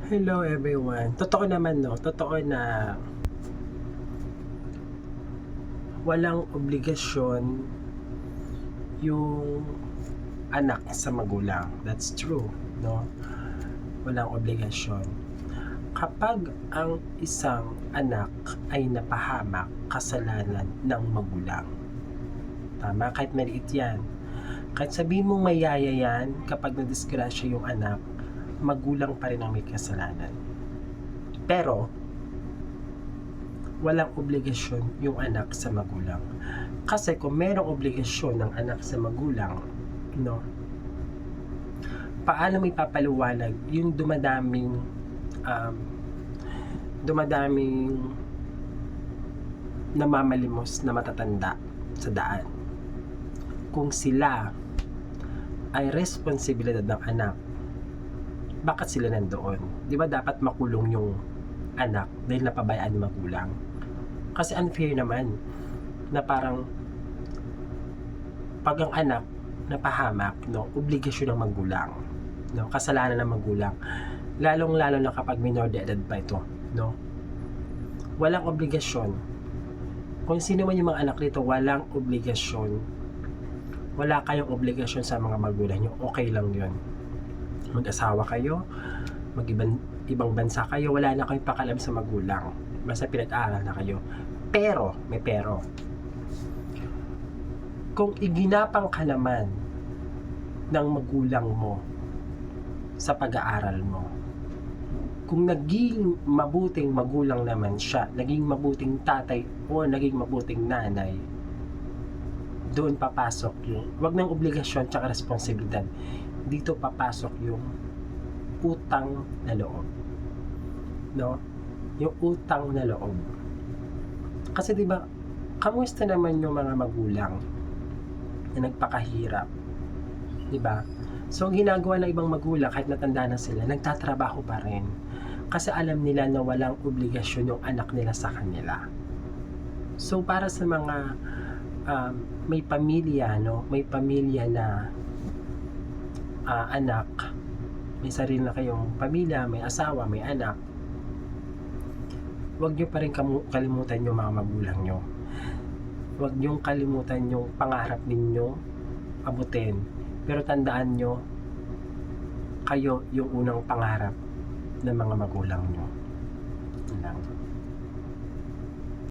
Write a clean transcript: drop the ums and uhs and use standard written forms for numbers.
Hello everyone. Totoo naman 'no, totoo na walang obligasyon yung anak sa magulang. That's true 'no, walang obligasyon. Kapag ang isang anak ay napahamak, kasalanan ng magulang. Tama, kahit maliit 'yan. Kahit sabihin mong mayaya 'yan, kapag nadisgrasya yung anak, magulang pa rin ang may kasalanan. Pero walang obligasyon yung anak sa magulang. Kasi kung merong obligasyon ng anak sa magulang, no, paano may papaliwanag yung dumadaming namamalimos na matatanda sa daan? Kung sila ay responsibilidad ng anak, bakit sila nandoon? Di ba dapat makulong yung anak dahil napabayaan ng magulang? Kasi unfair naman na parang pag ang anak napahamak, no, obligasyon ng magulang, no, kasalanan ng magulang, lalong-lalo na kapag minor de edad pa ito, no. Walang obligasyon. Kung sino man yung mga anak nito, walang obligasyon. Wala kayong obligasyon sa mga magulang nyo. Okay lang yun. Mag-asawa kayo, ibang bansa kayo, wala na kayong pakialam sa magulang. Basta pinag-aaral na kayo. Pero, may pero. Kung iginapang ka naman ng magulang mo sa pag-aaral mo, kung naging mabuting magulang naman siya, naging mabuting tatay o naging mabuting nanay, doon papasok yung, wag ng obligasyon tsaka responsibilidad. Dito papasok yung utang na loob. No? Yung utang na loob. Kasi 'di ba, kamusta naman yung mga magulang na nagpakahirap? 'Di ba? So ang ginagawa ng ibang magulang kahit matanda na sila, nagtatrabaho pa rin. Kasi alam nila na walang obligasyon yung anak nila sa kanila. So para sa mga may pamilya, no, may pamilya na anak, may sarili na kayong pamilya, may asawa, may anak, huwag nyo pa rin kalimutan yung mga magulang nyo. Huwag nyo kalimutan yung pangarap ninyo abutin. Pero tandaan nyo, kayo yung unang pangarap ng mga magulang nyo. Yun lang.